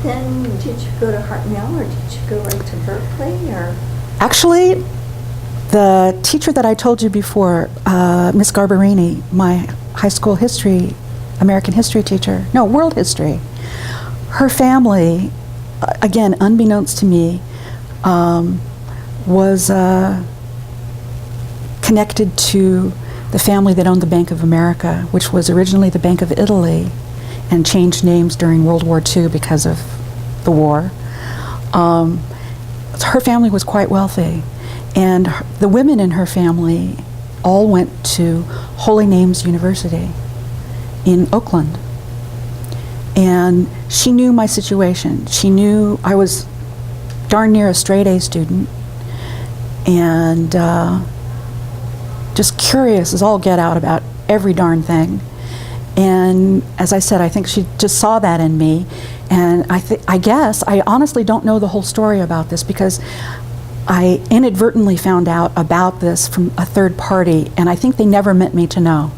then did you go to Hartnell, or did you go right to Berkeley, or? Actually, the teacher that I told you before, Miss Garbarini, my high school history, American history teacher, no, world history, her family, again, unbeknownst to me, was connected to the family that owned the Bank of America, which was originally the Bank of Italy and changed names during World War II because of the war. Her family was quite wealthy, and the women in her family all went to Holy Names University in Oakland. And she knew my situation. She knew I was darn near a straight A student, and just curious as all get out about every darn thing. And as I said, I think she just saw that in me. And I guess, I honestly don't know the whole story about this, because I inadvertently found out about this from a third party, and I think they never meant me to know.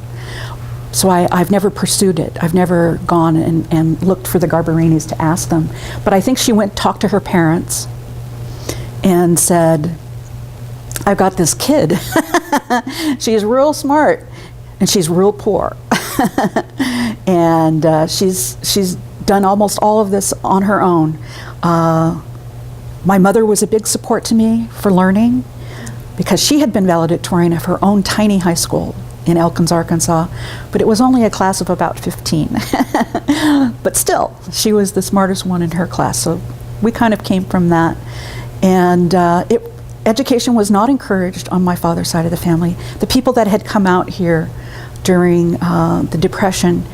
So I've never pursued it. I've never gone and looked for the Garbarinis to ask them. But I think she went, talked to her parents, and said, I've got this kid. She's real smart, and she's real poor. And she's done almost all of this on her own. My mother was a big support to me for learning, because she had been valedictorian of her own tiny high school in Elkins, Arkansas, but it was only a class of about 15. But still, she was the smartest one in her class, so we kind of came from that. And education was not encouraged on my father's side of the family. The people that had come out here during the Depression,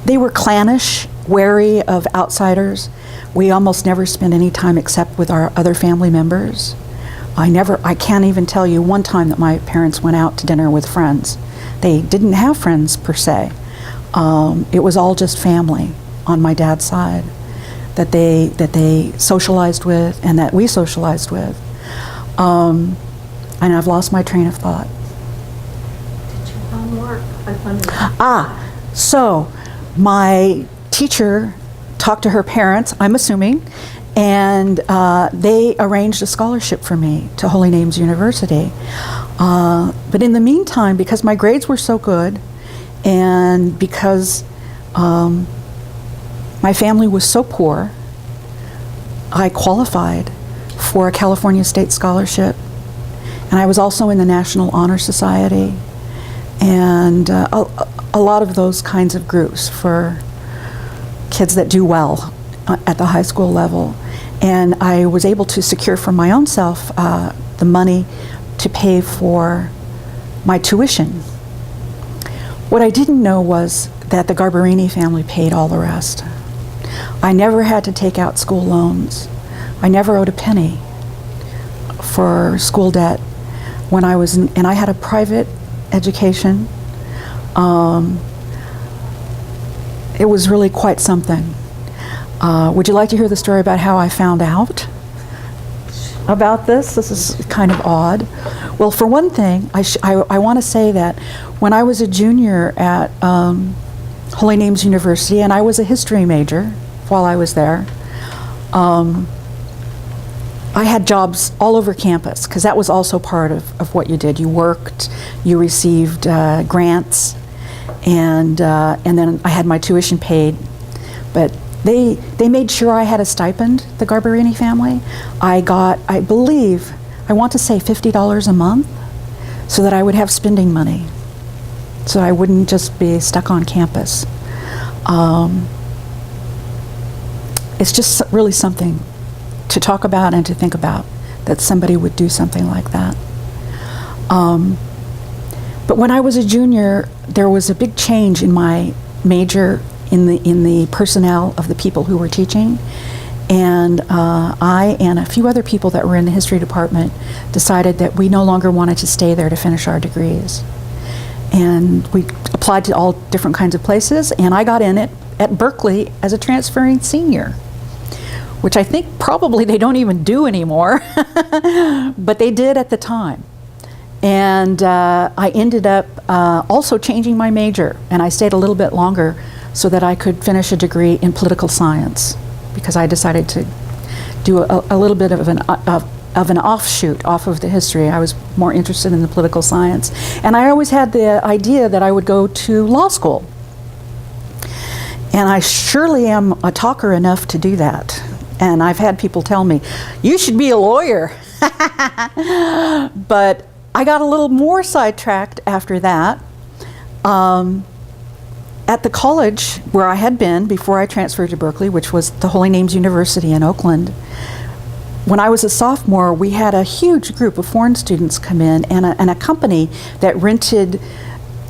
they were clannish, wary of outsiders. We almost never spent any time except with our other family members. I can't even tell you one time that my parents went out to dinner with friends. They didn't have friends per se. It was all just family on my dad's side that they socialized with and that we socialized with. And I've lost my train of thought. Did your mom work? I wondered. So my teacher talked to her parents, I'm assuming, and they arranged a scholarship for me to Holy Names University. But in the meantime, because my grades were so good, and because my family was so poor, I qualified for a California State Scholarship. And I was also in the National Honor Society, and a lot of those kinds of groups for kids that do well at the high school level. And I was able to secure for my own self the money to pay for my tuition. What I didn't know was that the Garbarini family paid all the rest. I never had to take out school loans. I never owed a penny for school debt when I was and I had a private education. It was really quite something. Would you like to hear the story about how I found out about this? This is kind of odd. Well, for one thing, I want to say that when I was a junior at Holy Names University, and I was a history major while I was there, I had jobs all over campus, because that was also part of what you did. You worked, you received grants, and then I had my tuition paid. But they made sure I had a stipend, the Garbarini family. I got, I believe, I want to say $50 a month, so that I would have spending money, so I wouldn't just be stuck on campus. It's just really something to talk about and to think about, that somebody would do something like that. But when I was a junior, there was a big change in my major, in the personnel of the people who were teaching. And I and a few other people that were in the history department decided that we no longer wanted to stay there to finish our degrees. And we applied to all different kinds of places, and I got in at Berkeley as a transferring senior, which I think probably they don't even do anymore, but they did at the time. And I ended up also changing my major, and I stayed a little bit longer so that I could finish a degree in political science, because I decided to do a little bit of an offshoot off of the history. I was more interested in the political science. And I always had the idea that I would go to law school. And I surely am a talker enough to do that. And I've had people tell me, you should be a lawyer. But I got a little more sidetracked after that. At the college where I had been before I transferred to Berkeley, which was the Holy Names University in Oakland, when I was a sophomore, we had a huge group of foreign students come in, and a company that rented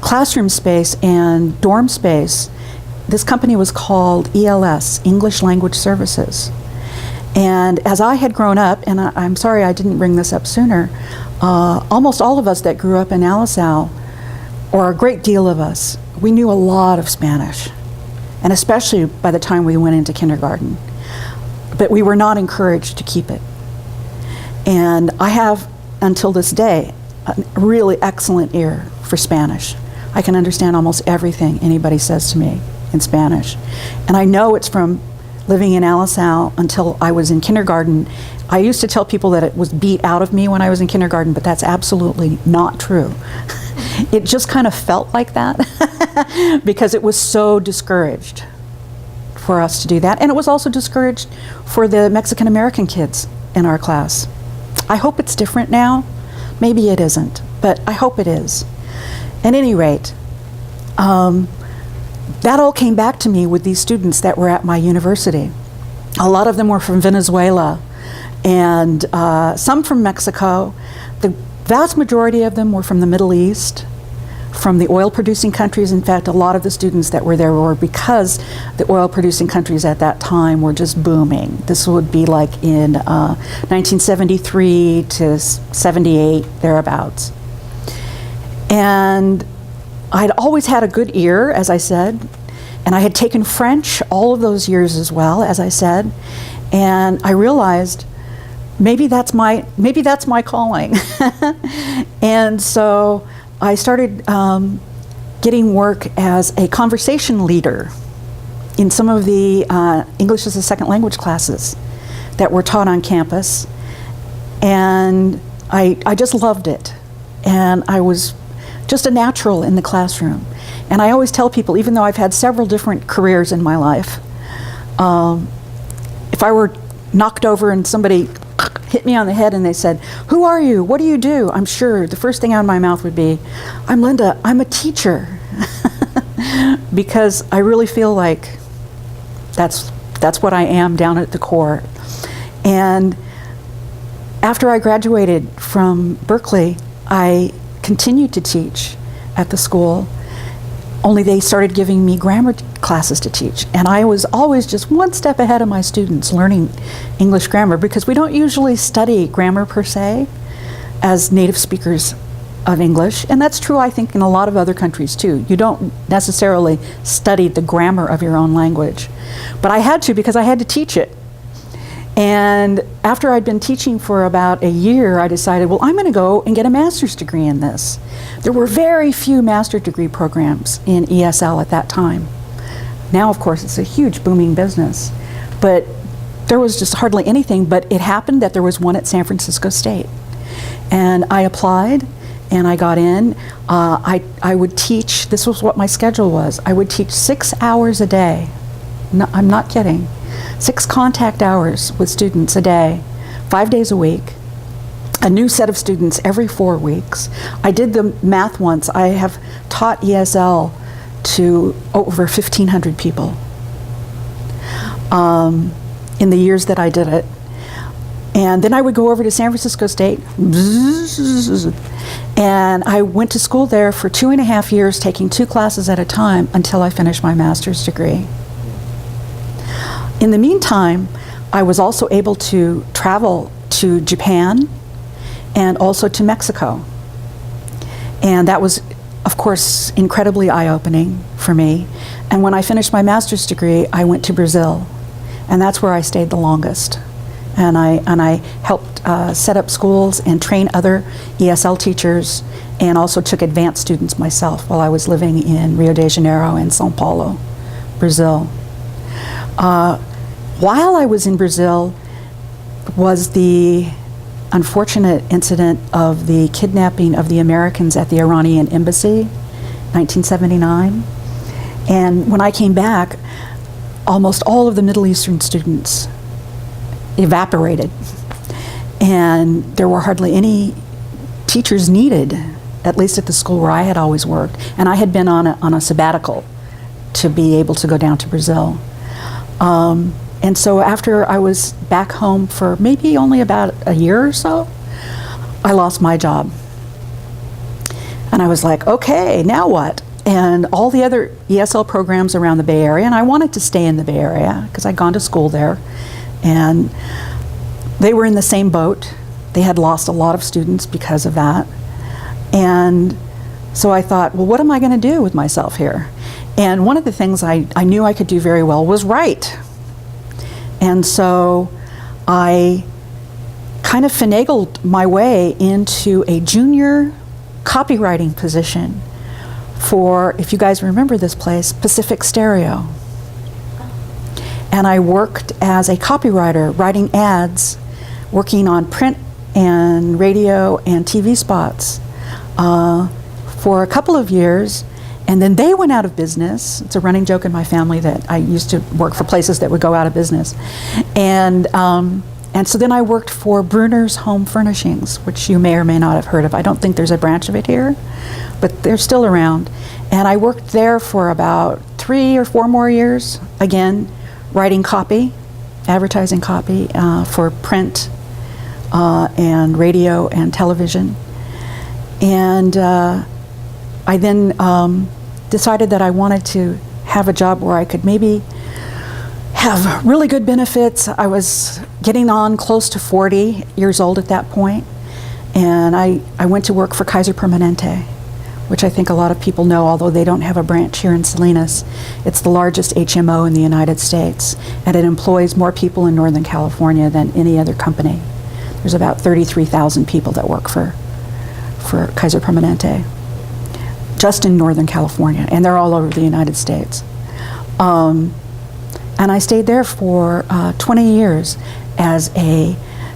classroom space and dorm space. This company was called ELS, English Language Services. And as I had grown up, and I'm sorry I didn't bring this up sooner, almost all of us that grew up in Alisal, or a great deal of us, we knew a lot of Spanish, and especially by the time we went into kindergarten. But we were not encouraged to keep it. And I have, until this day, a really excellent ear for Spanish. I can understand almost everything anybody says to me in Spanish. And I know it's from living in Alisal until I was in kindergarten. I used to tell people that it was beat out of me when I was in kindergarten, but that's absolutely not true. It just kind of felt like that because it was so discouraged for us to do that. And it was also discouraged for the Mexican American kids in our class. I hope it's different now. Maybe it isn't, but I hope it is. At any rate, that all came back to me with these students that were at my university. A lot of them were from Venezuela and some from Mexico. The vast majority of them were from the Middle East, from the oil-producing countries. In fact, a lot of the students that were there were because the oil-producing countries at that time were just booming. This would be like in 1973 to 78, thereabouts. And I'd always had a good ear, as I said, and I had taken French all of those years as well, as I said, and I realized maybe that's my calling. And so I started getting work as a conversation leader in some of the English as a second language classes that were taught on campus. And I just loved it. And I was just a natural in the classroom. And I always tell people, even though I've had several different careers in my life, if I were knocked over and somebody hit me on the head and they said, "Who are you? What do you do?" I'm sure the first thing out of my mouth would be, "I'm Linda, I'm a teacher." Because I really feel like that's what I am down at the core. And after I graduated from Berkeley, I continued to teach at the school, only they started giving me grammar classes to teach. And I was always just one step ahead of my students learning English grammar, because we don't usually study grammar per se as native speakers of English. And that's true, I think, in a lot of other countries too. You don't necessarily study the grammar of your own language. But I had to, because I had to teach it. And after I'd been teaching for about a year, I decided, well, I'm going to go and get a master's degree in this. There were very few master's degree programs in ESL at that time. Now, of course, it's a huge booming business. But there was just hardly anything, but it happened that there was one at San Francisco State. And I applied, and I got in. I would teach, this was what my schedule was, I would teach 6 hours a day. No, I'm not kidding. 6 contact hours with students a day, 5 days a week, a new set of students every 4 weeks. I did the math once. I have taught ESL to over 1,500 people in the years that I did it. And then I would go over to San Francisco State, and I went to school there for 2.5 years, taking 2 classes at a time until I finished my master's degree. In the meantime, I was also able to travel to Japan and also to Mexico. And that was, of course, incredibly eye-opening for me. And when I finished my master's degree, I went to Brazil. And that's where I stayed the longest. And I helped set up schools and train other ESL teachers, and also took advanced students myself while I was living in Rio de Janeiro and Sao Paulo, Brazil. While I was in Brazil was the unfortunate incident of the kidnapping of the Americans at the Iranian embassy, 1979. And when I came back, almost all of the Middle Eastern students evaporated. And there were hardly any teachers needed, at least at the school where I had always worked. And I had been on a sabbatical to be able to go down to Brazil. And so after I was back home for maybe only about a year or so, I lost my job. And I was like, okay, now what? And all the other ESL programs around the Bay Area, and I wanted to stay in the Bay Area because I'd gone to school there, and they were in the same boat. They had lost a lot of students because of that. And so I thought, well, what am I going to do with myself here? And one of the things I knew I could do very well was write. And so I kind of finagled my way into a junior copywriting position for, if you guys remember this place, Pacific Stereo. And I worked as a copywriter, writing ads, working on print and radio and TV spots for a couple of years. And then they went out of business. It's a running joke in my family that I used to work for places that would go out of business. And so then I worked for Bruner's Home Furnishings, which you may or may not have heard of. I don't think there's a branch of it here, but they're still around. And I worked there for about 3 or 4 more years, again, writing copy, advertising copy for print and radio and television. And I then decided that I wanted to have a job where I could maybe have really good benefits. I was getting on close to 40 years old at that point, and I went to work for Kaiser Permanente, which I think a lot of people know, although they don't have a branch here in Salinas. It's the largest HMO in the United States, and it employs more people in Northern California than any other company. There's about 33,000 people that work for Kaiser Permanente, just in Northern California, and they're all over the United States. And I stayed there for 20 years as a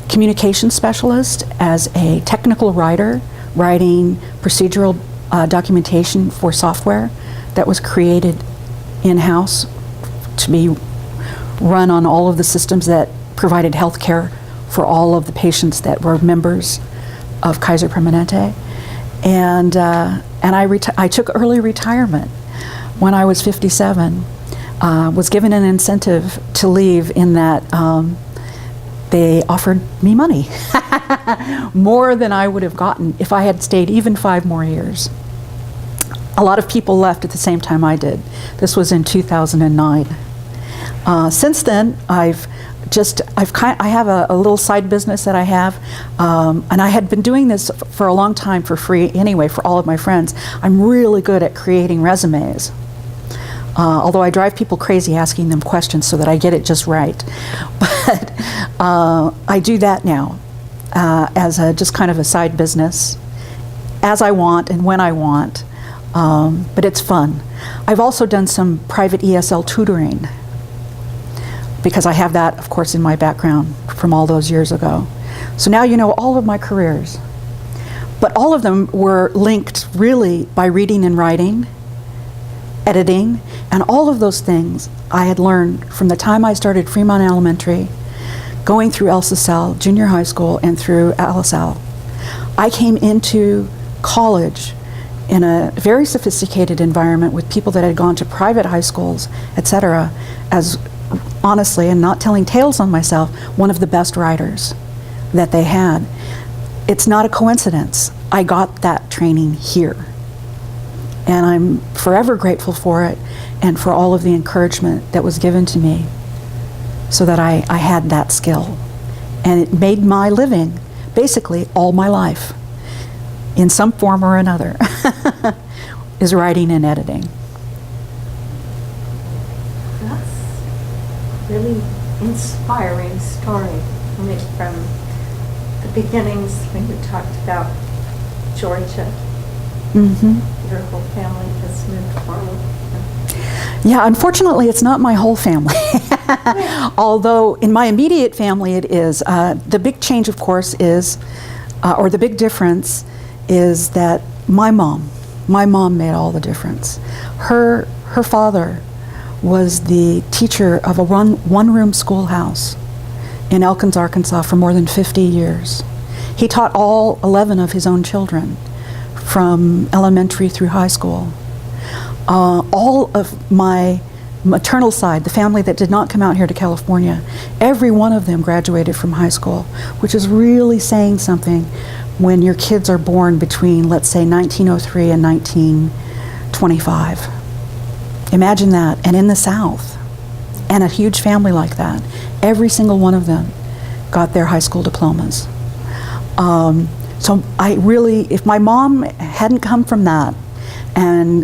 communication specialist, as a technical writer, writing procedural documentation for software that was created in-house to be run on all of the systems that provided health care for all of the patients that were members of Kaiser Permanente. And I took early retirement when I was 57. Was given an incentive to leave in that they offered me money, more than I would have gotten if I had stayed even 5 more years. A lot of people left at the same time I did. This was in 2009. Since then, I have a little side business that I have, and I had been doing this for a long time for free anyway for all of my friends. I'm really good at creating resumes. Although I drive people crazy asking them questions so that I get it just right. But I do that now as just kind of a side business, as I want and when I want. But it's fun. I've also done some private ESL tutoring, because I have that, of course, in my background from all those years ago. So now you know all of my careers. But all of them were linked really by reading and writing, editing, and all of those things I had learned from the time I started Fremont Elementary, going through El Sacel, junior high school, and through LSL. I came into college in a very sophisticated environment with people that had gone to private high schools, etc., as honestly, and not telling tales on myself, one of the best writers that they had. It's not a coincidence. I got that training here. And I'm forever grateful for it and for all of the encouragement that was given to me so that I had that skill. And it made my living basically all my life in some form or another is writing and editing. That's a really inspiring story. I mean, from the beginnings when you talked about Georgia. Mm-hmm. Your whole family has moved forward. Yeah, unfortunately, it's not my whole family. Although in my immediate family it is. The big change, of course, is, or the big difference is that my mom made all the difference. Her father was the teacher of a one-room schoolhouse in Elkins, Arkansas for more than 50 years. He taught all 11 of his own children from elementary through high school. All of my maternal side, the family that did not come out here to California, every one of them graduated from high school, which is really saying something when your kids are born between, let's say, 1903 and 1925. Imagine that, and in the South, and a huge family like that. Every single one of them got their high school diplomas. So I really, if my mom hadn't come from that, and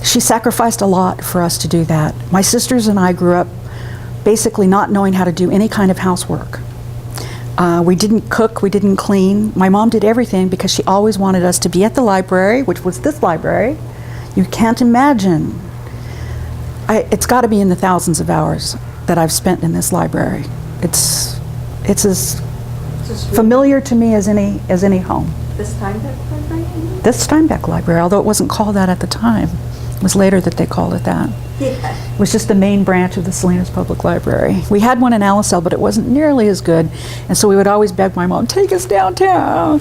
she sacrificed a lot for us to do that. My sisters and I grew up basically not knowing how to do any kind of housework. We didn't cook, we didn't clean. My mom did everything because she always wanted us to be at the library, which was this library. You can't imagine. It's got to be in the thousands of hours that I've spent in this library. It's as familiar to me as any home. The Steinbeck Library? The Steinbeck Library, although it wasn't called that at the time. It was later that they called it that. Yeah. It was just the main branch of the Salinas Public Library. We had one in Alisal, but it wasn't nearly as good, and so we would always beg my mom, take us downtown.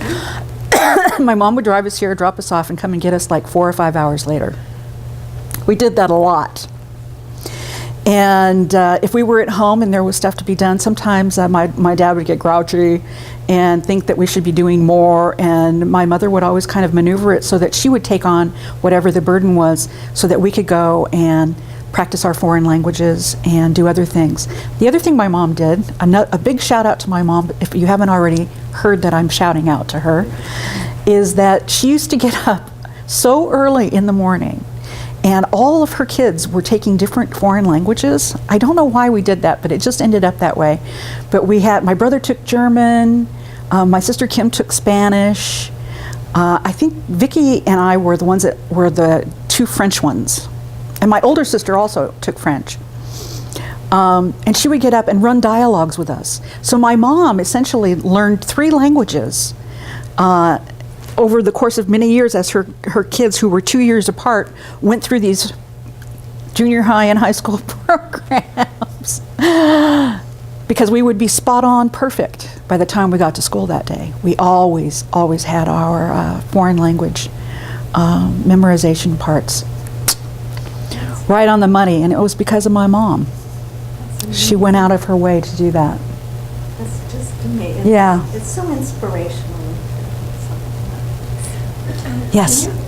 My mom would drive us here, drop us off, and come and get us like 4 or 5 hours later. We did that a lot. And if we were at home and there was stuff to be done, sometimes my dad would get grouchy and think that we should be doing more, and my mother would always kind of maneuver it so that she would take on whatever the burden was so that we could go and practice our foreign languages and do other things. The other thing my mom did, a big shout out to my mom, if you haven't already heard that I'm shouting out to her, is that she used to get up so early in the morning, and all of her kids were taking different foreign languages. I don't know why we did that, but it just ended up that way. But my brother took German, my sister Kim took Spanish. I think Vicky and I were the ones that were the 2 French ones. And my older sister also took French. And she would get up and run dialogues with us. So my mom essentially learned 3 languages over the course of many years as her kids, who were 2 years apart, went through these junior high and high school programs. Because we would be spot on perfect by the time we got to school that day. We always had our foreign language memorization parts right on the money, and it was because of my mom. She went out of her way to do that. That's just amazing. Yeah. It's so inspirational. Yes. Can you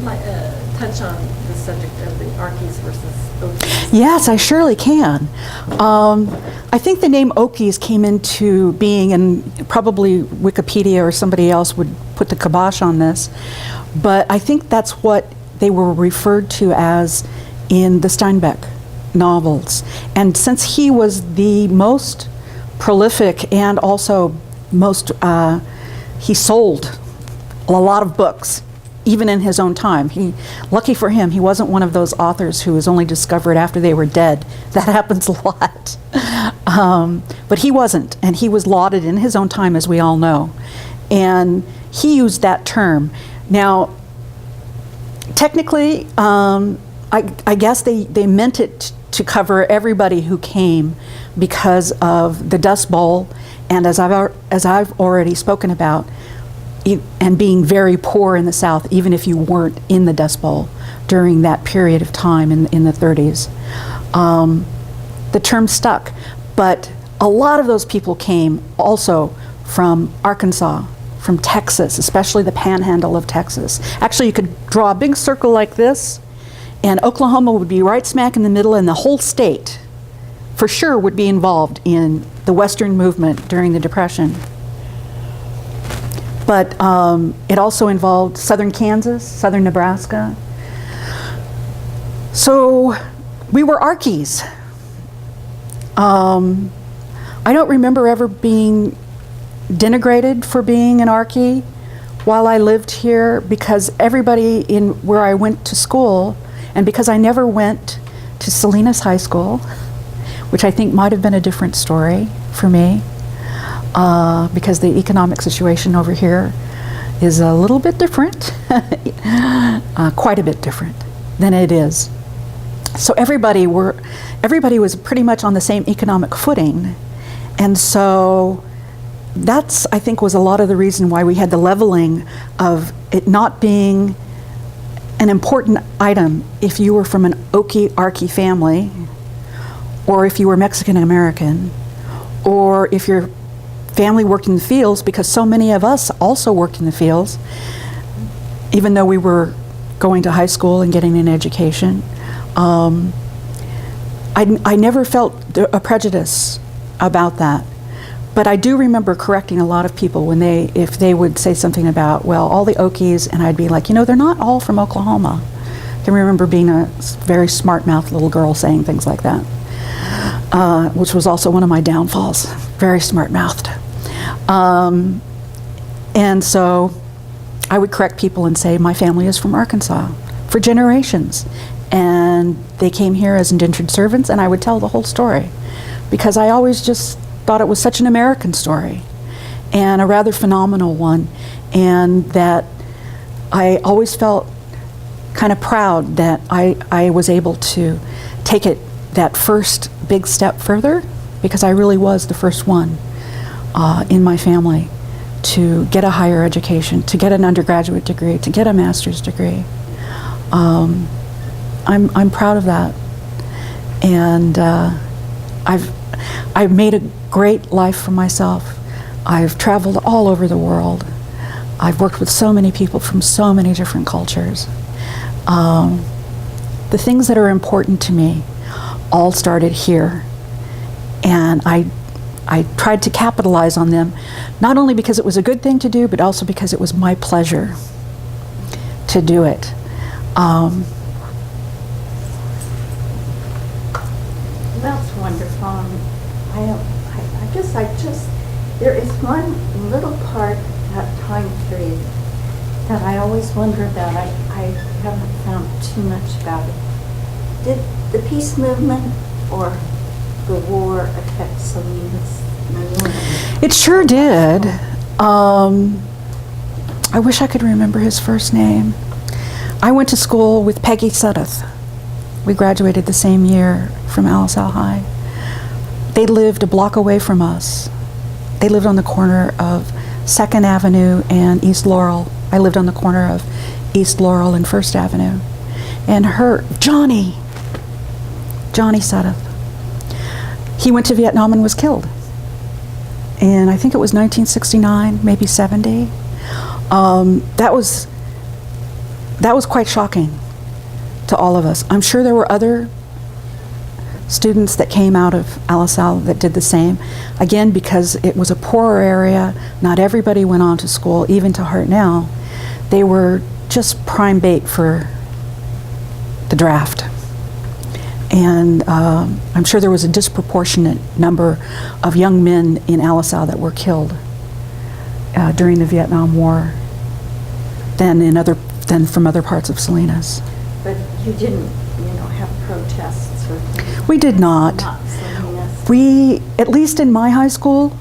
touch on the subject of the Arkies versus Okies? Yes, I surely can. I think the name Okies came into being, and probably Wikipedia or somebody else would put the kibosh on this, but I think that's what they were referred to as in the Steinbeck novels. And since he was the most prolific and also he sold a lot of books, even in his own time. Lucky for him, he wasn't one of those authors who was only discovered after they were dead. That happens a lot. But he wasn't, and he was lauded in his own time, as we all know. And he used that term. Now, technically, I guess they meant it to cover everybody who came because of the Dust Bowl, and as I've already spoken about, and being very poor in the South, even if you weren't in the Dust Bowl during that period of time in the 30s. The term stuck, but a lot of those people came also from Arkansas, from Texas, especially the panhandle of Texas. Actually, you could draw a big circle like this, and Oklahoma would be right smack in the middle, and the whole state for sure would be involved in the Western movement during the Depression. But it also involved southern Kansas, southern Nebraska. So we were Arkies. I don't remember ever being denigrated for being an Arkie while I lived here, because everybody in where I went to school, and because I never went to Salinas High School, which I think might have been a different story for me, because the economic situation over here is a little bit different, quite a bit different than it is. So everybody was pretty much on the same economic footing, and so that's, I think, was a lot of the reason why we had the leveling of it not being an important item if you were from an Okie-Archie family, or if you were Mexican American, or if your family worked in the fields, because so many of us also worked in the fields, even though we were going to high school and getting an education. I never felt a prejudice about that. But I do remember correcting a lot of people when if they would say something about, well, all the Okies, and I'd be like, you know, they're not all from Oklahoma. I can remember being a very smart-mouthed little girl saying things like that, which was also one of my downfalls, very smart-mouthed. And so I would correct people and say, my family is from Arkansas for generations. And they came here as indentured servants, and I would tell the whole story, because I always just thought it was such an American story and a rather phenomenal one, and that I always felt kind of proud that I was able to take it that first big step further, because I really was the first one in my family to get a higher education, to get an undergraduate degree, to get a master's degree. I'm proud of that, and I've made a great life for myself. I've traveled all over the world. I've worked with so many people from so many different cultures. The things that are important to me all started here, and I tried to capitalize on them, not only because it was a good thing to do, but also because it was my pleasure to do it. That's wonderful. I guess there is one little part of that time period that I always wonder about. I haven't found too much about it. Did the peace movement or the war affect Salinas? It sure did. I wish I could remember his first name. I went to school with Peggy Suddeth. We graduated the same year from Alisal High. They lived a block away from us. They lived on the corner of 2nd Avenue and East Laurel. I lived on the corner of East Laurel and 1st Avenue. And Johnny Suddeth, he went to Vietnam and was killed. And I think it was 1969, maybe 70. That was quite shocking to all of us. I'm sure there were other students that came out of Alisal that did the same. Again, because it was a poorer area, not everybody went on to school, even to Hartnell. They were just prime bait for the draft. And I'm sure there was a disproportionate number of young men in Alisal that were killed during the Vietnam War than from other parts of Salinas. But you didn't, have protests or things? We did not. Not Salinas. We, at least in my high school,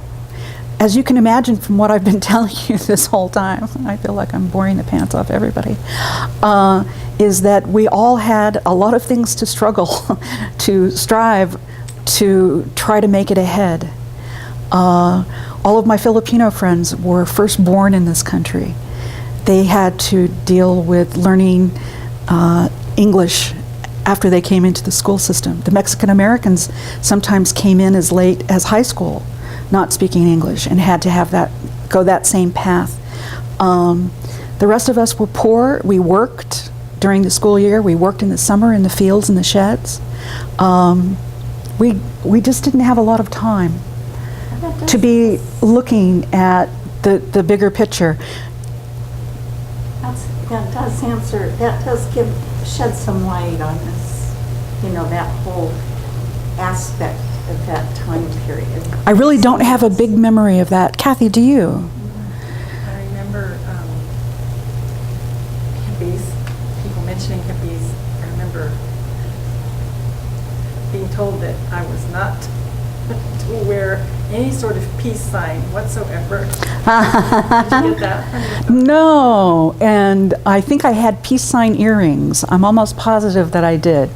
as you can imagine from what I've been telling you this whole time, I feel like I'm boring the pants off everybody, is that we all had a lot of things to struggle, to strive, to try to make it ahead. All of my Filipino friends were first born in this country. They had to deal with learning English after they came into the school system. The Mexican Americans sometimes came in as late as high school, not speaking English, and had to go that same path. The rest of us were poor. We worked during the school year. We worked in the summer in the fields and the sheds. We just didn't have a lot of time to be looking at the bigger picture. That does shed some light on this, that whole aspect of that time period. I really don't have a big memory of that. Kathy, do you? I remember hippies, people mentioning hippies. I remember being told that I was not to wear any sort of peace sign whatsoever. Did you get that? No, and I think I had peace sign earrings. I'm almost positive that I did.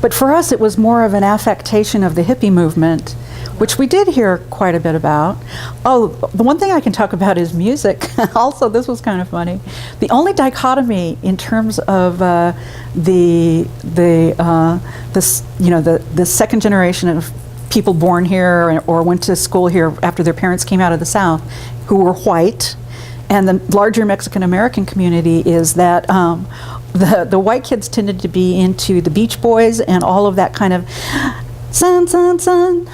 But for us, it was more of an affectation of the hippie movement, which we did hear quite a bit about. Oh, the one thing I can talk about is music. Also, this was kind of funny. The only dichotomy in terms of the second generation of people born here or went to school here after their parents came out of the South, who were white, and the larger Mexican American community is that the white kids tended to be into the Beach Boys and all of that kind of sun, sun, sun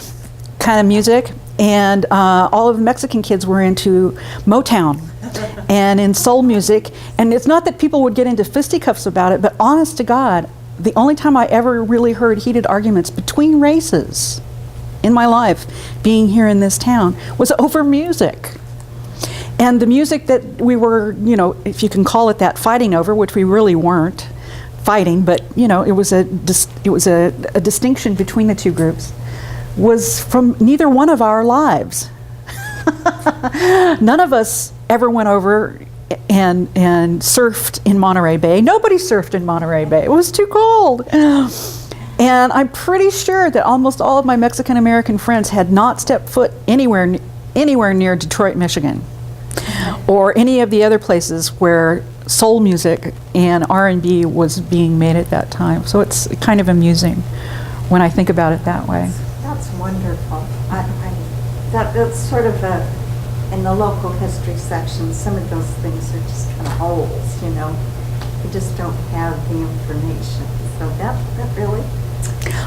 kind of music, and all of the Mexican kids were into Motown and in soul music. And it's not that people would get into fisticuffs about it, but honest to God, the only time I ever really heard heated arguments between races in my life, being here in this town, was over music. And the music that we were, if you can call it that, fighting over, which we really weren't fighting, but it was a distinction between the two groups, was from neither one of our lives. None of us ever went over and surfed in Monterey Bay. Nobody surfed in Monterey Bay. It was too cold. And I'm pretty sure that almost all of my Mexican American friends had not stepped foot anywhere near Detroit, Michigan, or any of the other places where soul music and R&B was being made at that time. So it's kind of amusing when I think about it that way. That's wonderful. That's sort of in the local history section, some of those things are just kind of holes, You just don't have the information. So that really...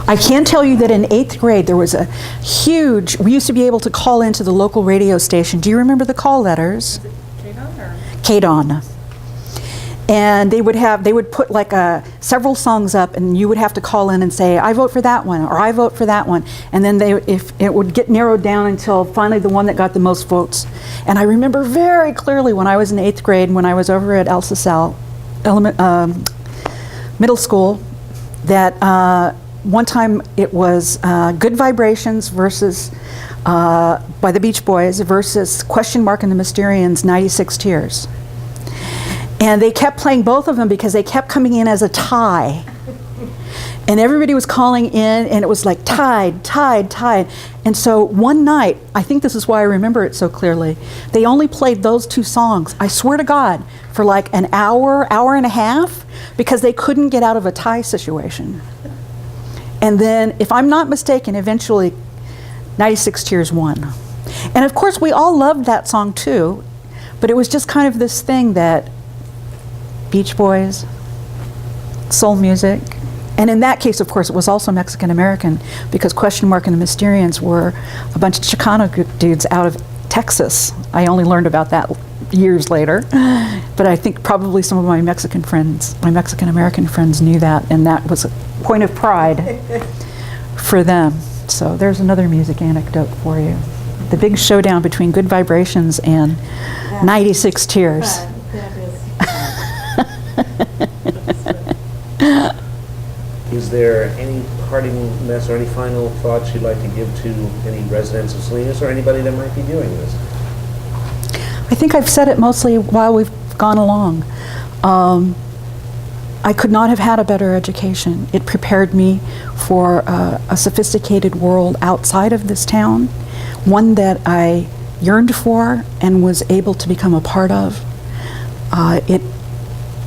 I can tell you that in 8th grade there was a huge, we used to be able to call into the local radio station. Do you remember the call letters? Is it KDON or? KDON. And they would put like several songs up, and you would have to call in and say, I vote for that one, or I vote for that one. And then if it would get narrowed down until finally the one that got the most votes. And I remember very clearly when I was in 8th grade, when I was over at El Sal middle school, that one time it was Good Vibrations versus, by the Beach Boys, versus Question Mark and the Mysterians' 96 Tears. And they kept playing both of them because they kept coming in as a tie. And everybody was calling in, and it was like tied, tied, tied. And so one night, I think this is why I remember it so clearly, they only played those two songs, I swear to God, for like an hour, hour and a half, because they couldn't get out of a tie situation. And then, if I'm not mistaken, eventually 96 Tears won. And of course, we all loved that song too, but it was just kind of this thing that Beach Boys, soul music, and in that case, of course, it was also Mexican American, because Question Mark and the Mysterians were a bunch of Chicano dudes out of Texas. I only learned about that years later, but I think probably some of my Mexican American friends knew that, and that was a point of pride for them. So there's another music anecdote for you. The big showdown between Good Vibrations and 96 Tears. That is Is there any parting message or any final thoughts you'd like to give to any residents of Salinas or anybody that might be viewing this? I think I've said it mostly while we've gone along. I could not have had a better education. It prepared me for a sophisticated world outside of this town, one that I yearned for and was able to become a part of. It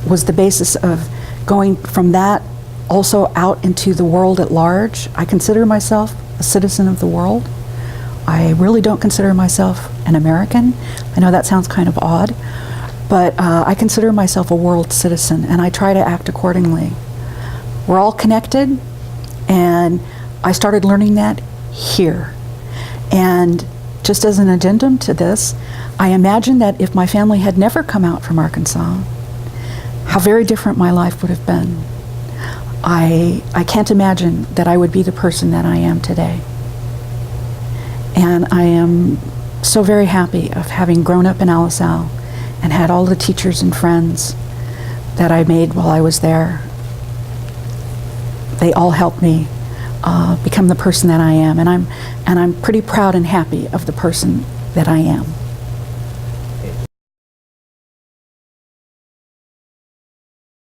was the basis of going from that also out into the world at large. I consider myself a citizen of the world. I really don't consider myself an American. I know that sounds kind of odd, but I consider myself a world citizen, and I try to act accordingly. We're all connected, and I started learning that here. And just as an addendum to this, I imagine that if my family had never come out from Arkansas, how very different my life would have been. I can't imagine that I would be the person that I am today. And I am so very happy of having grown up in Alisal and had all the teachers and friends that I made while I was there. They all helped me become the person that I am, and I'm pretty proud and happy of the person that I am.